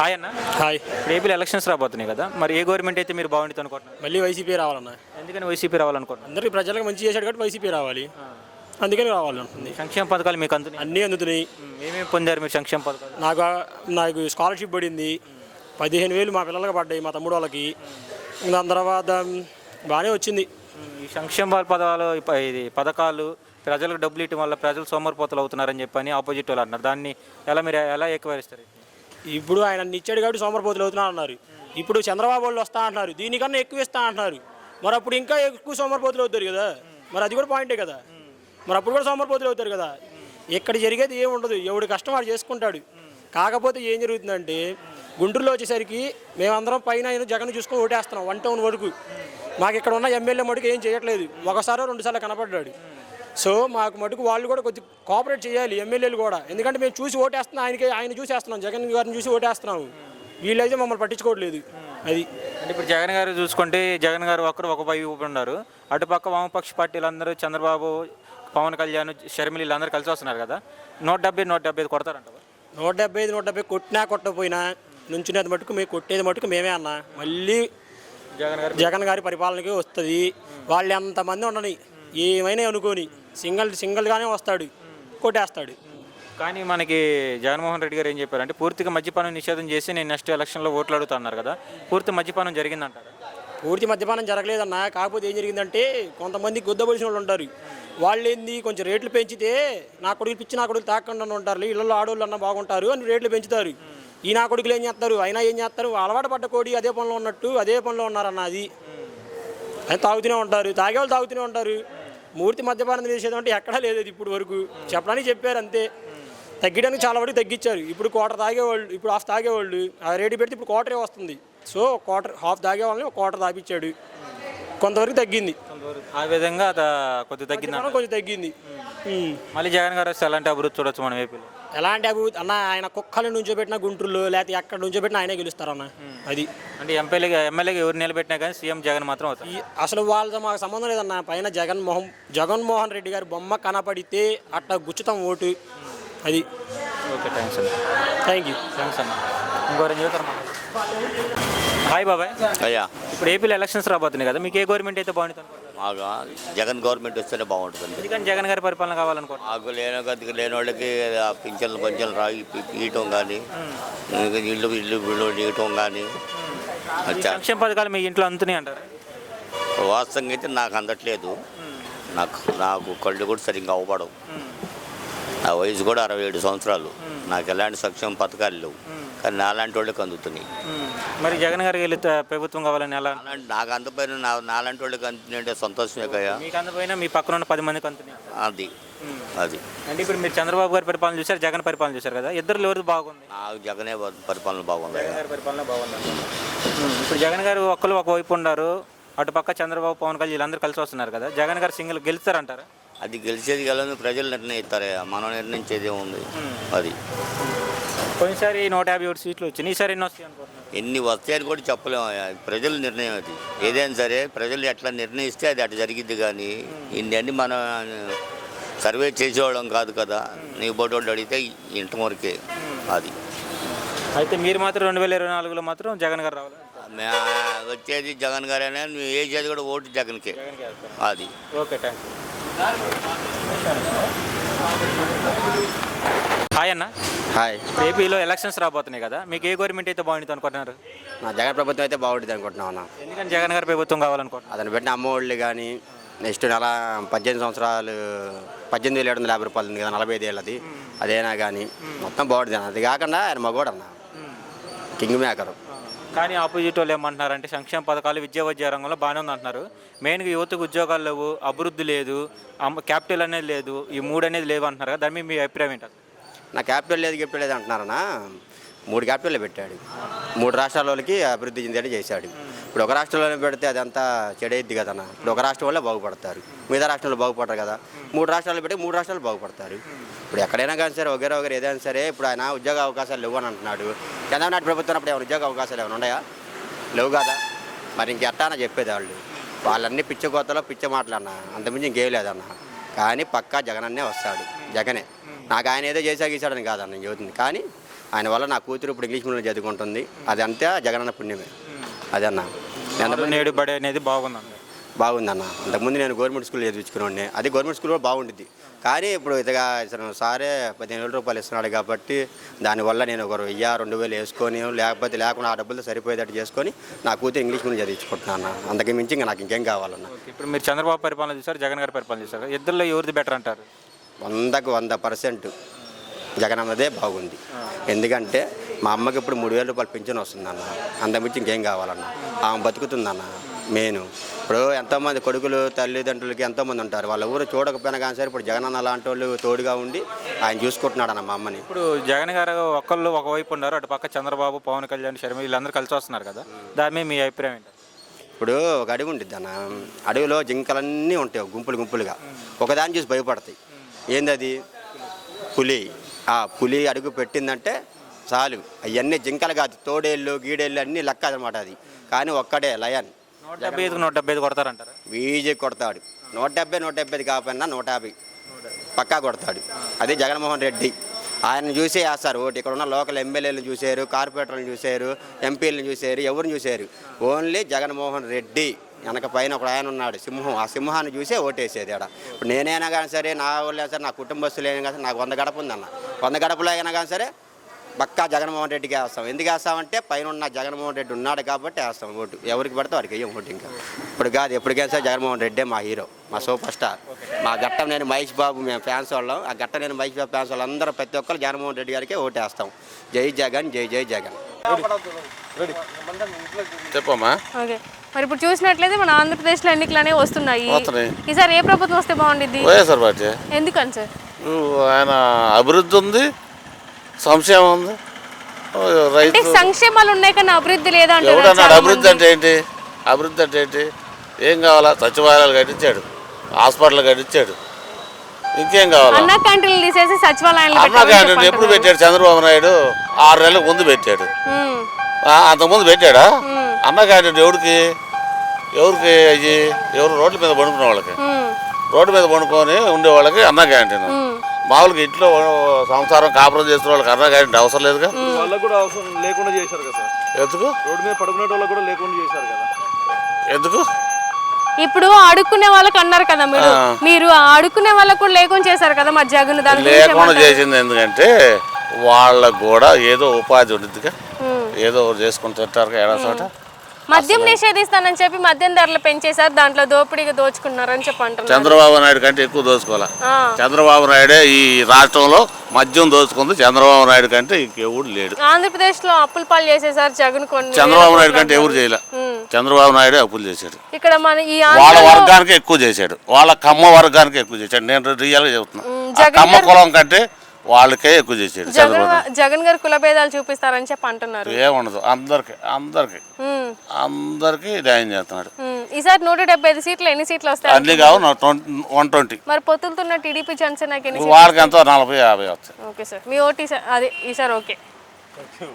Hi అన్న. Hi. ఇప్పుడు ఏపీలో ఎలక్షన్స్ రాబోతున్నాయి కదా, మరి ఏ గవర్నమెంట్ అయితే మీరు బాగుంటుంది అనుకుంటున్నారు? మళ్ళీ వైసీపీ రావాలన్నా. ఎందుకని వైసీపీ రావాలనుకుంటున్నారు? అందరికీ ప్రజలకు మంచి చేశాడు కాబట్టి వైసీపీ రావాలి, అందుకని రావాలనుకుంది. సంక్షేమ పథకాలు మీకు అందుతున్నాయి? అన్నీ అందుతున్నాయి. ఏమేమి పొందారు మీరు సంక్షేమ పథకాలు? నాకు స్కాలర్షిప్ పడింది, 15,000 మా పిల్లలకి పడ్డాయి, మా తమ్ముడు వాళ్ళకి. దాని తర్వాత బాగానే వచ్చింది. ఈ సంక్షేమ పథకాలు ఇది పథకాలు ప్రజలకు డబ్బులు ఇవ్వడం వల్ల ప్రజలు సోమరిపోతలు అవుతున్నారని చెప్పని ఆపోజిట్ వాళ్ళు అంటున్నారు. దాన్ని మీరు ఎలా ఏకీభవిస్తారు? ఇప్పుడు ఆయన ఇచ్చాడు కాబట్టి సోమరిపోతులు అవుతున్నారు అన్నారు. ఇప్పుడు చంద్రబాబు వాళ్ళు వస్తా అంటున్నారు, దీనికన్నా ఎక్కువ ఇస్తా అంటున్నారు. మరి అప్పుడు ఇంకా ఎక్కువ సోమరిపోతులు అవుతారు కదా, మరి అది కూడా పాయింటే కదా. మరి అప్పుడు కూడా సోమరిపోతులు అవుతారు కదా. ఇక్కడ జరిగేది ఏమి ఉండదు, ఎవడి కష్టం వాడు చేసుకుంటాడు. కాకపోతే ఏం జరుగుతుందంటే గుంటూరులో వచ్చేసరికి మేమందరం పైన జగన్ చూసుకొని ఓటేస్తున్నాం 1 టౌన్ వరకు. మాకు ఇక్కడ ఉన్న ఎమ్మెల్యే మటుకు ఏం చేయట్లేదు, ఒకసారో 2 సార్లు కనపడ్డాడు. సో మాకు మటుకు వాళ్ళు కూడా కొద్దిగా కోఆపరేట్ చేయాలి, ఎమ్మెల్యేలు కూడా. ఎందుకంటే మేము చూసి ఓటేస్తున్నాం, ఆయన చూసేస్తున్నాం, జగన్ గారిని చూసి ఓటేస్తున్నాము. వీళ్ళైతే మమ్మల్ని పట్టించుకోవట్లేదు. అది అంటే ఇప్పుడు జగన్ గారు చూసుకుంటే జగన్ గారు ఒక వైపు ఉన్నారు, అటుపక్క వామపక్ష పార్టీలు అందరూ చంద్రబాబు, పవన్ కళ్యాణ్, షర్మిలి వీళ్ళందరూ కలిసి వస్తున్నారు కదా. 170 కొడతారంట. 170 కొట్టినా కొట్టకపోయినా నుంచునేది మటుకు మేము కొట్టేది మటుకు మేమే అన్నా. మళ్ళీ జగన్ గారి పరిపాలనకి వస్తుంది. వాళ్ళు ఎంతమంది ఉండని ఏమైనా అనుకోని సింగిల్గానే వస్తాడు, కొట్టేస్తాడు. కానీ మనకి జగన్మోహన్ రెడ్డి గారు ఏం చెప్పారంటే పూర్తిగా మద్యపానం నిషేధం చేసి నేను నెక్స్ట్ ఎలక్షన్లో ఓట్లు అడుగుతున్నారు కదా, పూర్తి మద్యపానం జరిగిందంటారు? పూర్తి మద్యపానం జరగలేదన్న. కాకపోతే ఏం జరిగిందంటే కొంతమంది గుద్దబలిసిన వాళ్ళు ఉంటారు, వాళ్ళు ఏంది కొంచెం రేట్లు పెంచితే నా కొడుకు పిచ్చి నా కొడుకు తాకుండా ఉంటారు, ఇళ్ళల్లో ఆడవాళ్ళు అన్న బాగుంటారు అని రేట్లు పెంచుతారు. ఈ నా కొడుకులు ఏం చేస్తారు, అయినా ఏం చేస్తారు, అలవాటు పడ్డ కోడి అదే పనిలో ఉన్నట్టు అదే పనిలో ఉన్నారన్న. అది తాగుతూనే ఉంటారు, తాగేవాళ్ళు తాగుతూనే ఉంటారు. మూర్తి మద్యపానం నిషేధం అంటే ఎక్కడా లేదు ఇప్పుడు వరకు. చెప్పడానికి చెప్పారు అంతే. తగ్గడానికి చాలా వరకు తగ్గించారు. ఇప్పుడు క్వార్టర్ తాగేవాళ్ళు, ఇప్పుడు హాఫ్ తాగేవాళ్ళు ఆ రేటు పెడితే ఇప్పుడు క్వార్టరే వస్తుంది. సో హాఫ్ తాగేవాళ్ళని క్వార్టర్ తాపించాడు, కొంతవరకు తగ్గింది. ఆ విధంగా కొద్దిగా తగ్గింది. మళ్ళీ జగన్ గారు వస్తే ఎలాంటి అభివృద్ధి చూడొచ్చు మనం ఏపీలో? ఎలాంటి అభివృద్ధి అన్న, ఆయన కుక్కలు నుంచోబెట్టిన గుంటూరులో లేకపోతే ఎక్కడ నుంచోబెట్టినా ఆయనే గెలుస్తారన్న. అది అంటే ఎమ్మెల్యేగా ఎవరు నిలబెట్టినా కానీ సీఎం జగన్ మాత్రం అవుతారు. అసలు వాళ్ళతో మాకు సంబంధం లేదన్న. పైన జగన్మోహన్ రెడ్డి గారి బొమ్మ కనపడితే అట్లా గుచ్చుతాం ఓటు. అది ఓకే, థ్యాంక్స్ అన్న. Thank you. థ్యాంక్స్ అన్న. ఇంకోరం చెబుతారు. హాయ్ బాబాయ్. అయ్యా, ఇప్పుడు ఏపీలో ఎలక్షన్స్ రాబోతున్నాయి కదా, మీకు ఏ గవర్నమెంట్ అయితే బాగుంటుంది? మాకు జగన్ గవర్నమెంట్ వస్తేనే బాగుంటుంది. ఎందుకని జగన్ గారి పరిపాలన కావాలనుకోండి? మాకు లేని వాళ్ళకి పింఛన్లు రాగి ఇవ్వటం కానీ, ఇల్లు ఇవ్వటం కానీ. సంక్షేమ పథకాలు మీ ఇంట్లో అందుతున్నాయి అంటారు? వాస్తవంగా అయితే నాకు అందట్లేదు. నాకు కళ్ళు కూడా సరిగ్గా అవ్వబడవు. నా వయసు కూడా 67 సంవత్సరాలు. నాకు ఎలాంటి సంక్షేమ పథకాలు లేవు, కానీ నాలాంటి వాళ్ళకి అందుతున్నాయి. మరి జగన్ గారికి వెళ్ళి ప్రభుత్వం కావాలని ఎలా? నాకు అందపోయిన నాలాంటి వాళ్ళకి అందుతున్నాయంటే సంతోషమే కదా. మీకు అందపోయినా మీ పక్కన ఉన్న 10 మందికి అందుతున్నాయి. అది అంటే ఇప్పుడు మీరు చంద్రబాబు గారి పరిపాలన చూశారు, జగన్ పరిపాలన చూశారు కదా, ఇద్దరు ఎవరు బాగుంది? నాకు జగనే పరిపాలన బాగుంది. జగన్ గారి పరిపాలన బాగుంది. ఇప్పుడు జగన్ గారు ఒకవైపు ఉన్నారు, అటుపక్క చంద్రబాబు, పవన్ కళ్యాణ్ వీళ్ళందరూ కలిసి వస్తున్నారు కదా, జగన్ గారు సింగిల్ గెలుస్తారంటారా? అది గెలిచేది గెలని ప్రజలు నిర్ణయిస్తారే, మనం నిర్ణయించేది ఏముంది. అది పోయినసారి 157 సీట్లు వచ్చినాయి, ఈసారి ఎన్ని వస్తాయి అనుకుంటున్నారు? ఎన్ని వస్తాయని కూడా చెప్పలేము. ప్రజల నిర్ణయం అది. ఏదైనా సరే ప్రజలు ఎట్లా నిర్ణయిస్తే అది అటు జరిగిద్ది. కానీ ఇన్ని మనం సర్వే చేసేవాళ్ళం కాదు కదా. నీ బోటి వాళ్ళు అడిగితే ఇంతవరకే. అది అయితే మీరు మాత్రం 2024లో మాత్రం జగన్ గారు రావాలి? వచ్చేది జగన్ గారేనా, నువ్వు ఏ చేది కూడా ఓటు జగన్కే. అది ఓకే, థ్యాంక్ యూ. హాయ్ అన్న. హాయ్. ఏపీలో ఎలక్షన్స్ రాబోతున్నాయి కదా, మీకు ఏ గవర్నమెంట్ అయితే బాగుంటుంది అనుకుంటున్నారు? నా జగన్ ప్రభుత్వం అయితే బాగుంటుంది అనుకుంటున్నాం అన్న. ఎందుకని జగన్ గారి ప్రభుత్వం కావాలనుకుంటున్నాను? అతను పెట్టిన అమ్మఒళ్ళు కానీ, నెక్స్ట్ నెల 18 సంవత్సరాలు 18,750 రూపాయలు ఉంది కదా, 45 ఏళ్ళది, అదేనా కానీ మొత్తం బాగుంటుంది అన్న. అది కాకుండా ఆయన మగోడు అన్న, కింగ్ మేకరు. కానీ ఆపోజిట్ వాళ్ళు ఏమంటున్నారంటే సంక్షేమ పథకాలు విద్యా రంగంలో బాగానే ఉంది అంటున్నారు. మెయిన్గా యువతకు ఉద్యోగాలు లేవు, అభివృద్ధి లేదు, క్యాపిటల్ అనేది లేదు, ఈ 3 అనేది లేవు అంటున్నారు కదా, దాని మీద మీ అభిప్రాయం ఏంటి? నా క్యాపిటల్ లేదు అంటున్నారన్న. 3 క్యాపిటల్లో పెట్టాడు, 3 రాష్ట్రాల వాళ్ళకి అభివృద్ధి చెందేది చేశాడు. ఇప్పుడు ఒక రాష్ట్రంలో పెడితే అదంతా చెడైద్ది కదన్న. ఇప్పుడు ఒక రాష్ట్రం వల్ల బాగుపడతారు, మిగతా రాష్ట్రంలో బాగుపడరు కదా. 3 రాష్ట్రాలు పెట్టి 3 రాష్ట్రాలు బాగుపడతారు. ఇప్పుడు ఎక్కడైనా కానీ సరే ఒకరు ఏదైనా సరే, ఇప్పుడు ఆయన ఉద్యోగ అవకాశాలు లేవు అని అంటున్నాడు. చంద్రబాబు నాయుడు ప్రభుత్వం అప్పుడు ఏమైనా ఉద్యోగ అవకాశాలు ఏమైనా ఉన్నాయా? లేవు కదా. మరి ఇంకెట్టా అని చెప్పేది వాళ్ళన్నీ పిచ్చ కోతలో పిచ్చ మాటలన్నా, అంతమించి ఇంకేం లేదన్న. కానీ పక్కా జగన్ అన్నే వస్తాడు, జగనే. నాకు ఆయన ఏదో చేశాడని కాదన్న చెబుతుంది. కానీ ఆయన వల్ల నా కూతురు ఇప్పుడు ఇంగ్లీష్ మీడియం చదువుకుంటుంది. అది అంతే జగనన్న పుణ్యమే. అదన్న నేడు బడి అనేది బాగుందండి. బాగుందన్న. అంతకుముందు నేను గవర్నమెంట్ స్కూల్ చదివించుకున్నాను. అది గవర్నమెంట్ స్కూల్ కూడా బాగుంటుంది. కానీ ఇప్పుడు ఇతగా సారే 15,000 రూపాయలు ఇస్తున్నాడు కాబట్టి దానివల్ల నేను ఒక 1,000-2,000 వేసుకొని లేకుండా ఆ డబ్బులతో సరిపోయేటట్టు చేసుకొని నా కూతురు ఇంగ్లీష్ మీడియం చదివించుకుంటున్నాను. అంతకు మించి ఇంకా నాకు ఇంకేం కావాలన్న. ఇప్పుడు మీరు చంద్రబాబు పరిపాలన చూసారు, జగన్ గారి పరిపాలన చూసారు, ఇద్దరిలో ఎవరిది బెటర్ అంటారు? 100% జగన్ అన్నదే బాగుంది. ఎందుకంటే మా అమ్మకి ఇప్పుడు 3,000 రూపాయలు పింఛన్ వస్తుందన్న. అంతకుమించి ఇంకేం కావాలన్న. ఆమె బతుకుతుందన్న మెయిన్. ఇప్పుడు ఎంతోమంది కొడుకులు తల్లిదండ్రులకి ఎంతోమంది ఉంటారు. వాళ్ళ ఊరు చూడకపోయినా కానీ సరే ఇప్పుడు జగన్ అన్న లాంటి వాళ్ళు తోడుగా ఉండి ఆయన చూసుకుంటున్నాడు అన్న మా అమ్మని. ఇప్పుడు జగన్ గారు ఒకళ్ళు ఒకవైపు ఉన్నారు, అటు పక్క చంద్రబాబు, పవన్ కళ్యాణ్, షర్మిల వీళ్ళందరూ కలిసి వస్తున్నారు కదా, దాని మీద మీ అభిప్రాయం ఏంటి? ఇప్పుడు ఒక అడవి ఉంటుంది అన్న. అడవిలో జింకలన్నీ ఉంటాయి గుంపులుగా. ఒకదాన్ని చూసి భయపడతాయి. ఏందది? పులి. ఆ పులి అడుగు పెట్టిందంటే చాలు అవన్నీ జింకలు కాదు, తోడేళ్ళు గీడేళ్ళు అన్నీ లెక్క అనమాట. అది కానీ ఒక్కడే లయన్. 175 కొడతారంటారా? ఈజీ కొడతాడు. 175 కాకపోయినా 150 పక్కా కొడతాడు. అది జగన్మోహన్ రెడ్డి. ఆయన చూసే వేస్తారు ఓటు. ఇక్కడ ఉన్న లోకల్ ఎమ్మెల్యేలను చూశారు, కార్పొరేటర్లను చూశారు, ఎంపీలను చూశారు, ఎవరిని చూశారు? ఓన్లీ జగన్మోహన్ రెడ్డి. వెనక పైన ఒక ఆయన ఉన్నాడు సింహం. ఆ సింహాన్ని చూసే ఓటేసేది ఆడ. ఇప్పుడు నేనైనా కానీ సరే, నా వాళ్ళైనా సరే, నా కుటుంబస్తులు అయినా కానీ నాకు 100 గడప ఉందన్న. 100 గడపలో అయినా కానీ సరే పక్కా జగన్మోహన్ రెడ్డికి వేస్తాం. ఎందుకు వేస్తామంటే పైన ఉన్న జగన్మోహన్ రెడ్డి ఉన్నాడు కాబట్టి వేస్తాం ఓటు. ఎవరికి పడితే వారికి వేయం ఓటు. ఇంకా ఇప్పుడు కాదు, ఎప్పటికైనా సరే జగన్మోహన్ రెడ్డే మా హీరో, మా సూపర్ స్టార్. మా గట్టం నేను మహేష్ బాబు మేము ఫ్యాన్స్ వాళ్ళం. ఆ గట్ట నేను మహేష్ బాబు ఫ్యాన్స్ వాళ్ళందరూ ప్రతి ఒక్కరు జగన్మోహన్ రెడ్డి గారికే ఓటేస్తాం. జై జగన్, జై జై జగన్. చెప్పమ్మా. ఓకే, మరి ఇప్పుడు చూసినట్లయితే మన ఆంధ్రప్రదేశ్లో ఎన్నికలు అనేవి వస్తున్నాయి. ఈసారి ఏ ప్రభుత్వం వస్తే బాగుండిద్ది? వైఎస్ఆర్ పార్టీ. ఎందుకని సార్? ఆయన అభివృద్ధి ఉంది, సంక్షేమం ఉంది. అంటే సంక్షేమాలు ఉన్నాయి కానీ అభివృద్ధి లేదా అంటే ఎవడన్నాడు? అభివృద్ధి అంటే ఏంటి? అభివృద్ధి అంటే ఏంటి? ఏం కావాలా? సచివాలయాలు కట్టించాడు, హాస్పిటల్ కట్టించాడు, ఇంకేం కావాలి? అన్న క్యాంటీన్లు తీసేసి సచివాలయాలు అన్న క్యాంటీన్ ఎప్పుడు పెట్టాడు? చంద్రబాబు నాయుడు 6 నెలలకు ముందు పెట్టాడు. అంతకుముందు పెట్టాడా అన్న క్యాంటీన్? ఎవరికి అయ్యి ఎవరు రోడ్ల మీద పడుకునే వాళ్ళకి, రోడ్డు మీద పడుకొని ఉండే వాళ్ళకి అన్న క్యాంటీన్. మామూలుగా ఇంట్లో సంసారం కాపురం చేస్తున్న వాళ్ళకి అన్న క్యాంటీన్ అవసరం లేదుగా. వాళ్ళకు కూడా అవసరం లేకుండా చేశారు కదా సార్. ఎందుకు? రోడ్డు మీద పడుకునే వాళ్ళకి కూడా లేకుండా చేశారు కదా. ఎందుకు? ఇప్పుడు అడుక్కునే వాళ్ళకి అన్నారు కదా మీరు అడుక్కునే వాళ్ళకు కూడా లేకుండా చేశారు కదా మరి జగన్. దాని లేకుండా చేసింది ఎందుకంటే వాళ్ళకు కూడా ఏదో ఉపాధి ఉండిద్దిగా, ఏదో చేసుకుని తింటారు ఏడా చోట. మద్యం నిషేధిస్తానని చెప్పి మద్యం ధరలు పెంచేశారు, దాంట్లో దోపిడీగా దోచుకున్నారని చెప్పి అంటున్నారు. చంద్రబాబు నాయుడు కంటే ఎక్కువ దోచుకోవాలా? చంద్రబాబు నాయుడే ఈ రాష్ట్రంలో మద్యం దోచుకుంది. చంద్రబాబు నాయుడు కంటే ఇంకెవడు లేడు. ఆంధ్రప్రదేశ్ లో అప్పుల పాలు చేసేసారు జగన్. కొన్ని చంద్రబాబు నాయుడు కంటే ఎవరు చేయలే. చంద్రబాబు నాయుడే అప్పులు చేశాడు. ఇక్కడ మన ఈ వాళ్ళ వర్గానికి ఎక్కువ చేశాడు, వాళ్ళ కమ్మ వర్గానికి ఎక్కువ చేశాడు. నేను రియల్ గా చెబుతున్నా, కమ్మ కులం కంటే వాళ్ళకే ఎక్కువ చేశాడు. జగన్ గారు కుల భేదాలు చూపిస్తారని చెప్పి అంటున్నారు. ఏముండదు, అందరికి న్యాయం చేస్తున్నాడు. ఈసారి 175 సీట్లు ఎన్ని సీట్లు వస్తాయి? అన్ని కావు 120. మరి పొత్తులతో టీడీపీ జనసేనకి వాళ్ళకి ఎంతో 40-50 వస్తాయి. ఓకే సార్, మీ ఓటీ అదే ఈసారి ఓకే.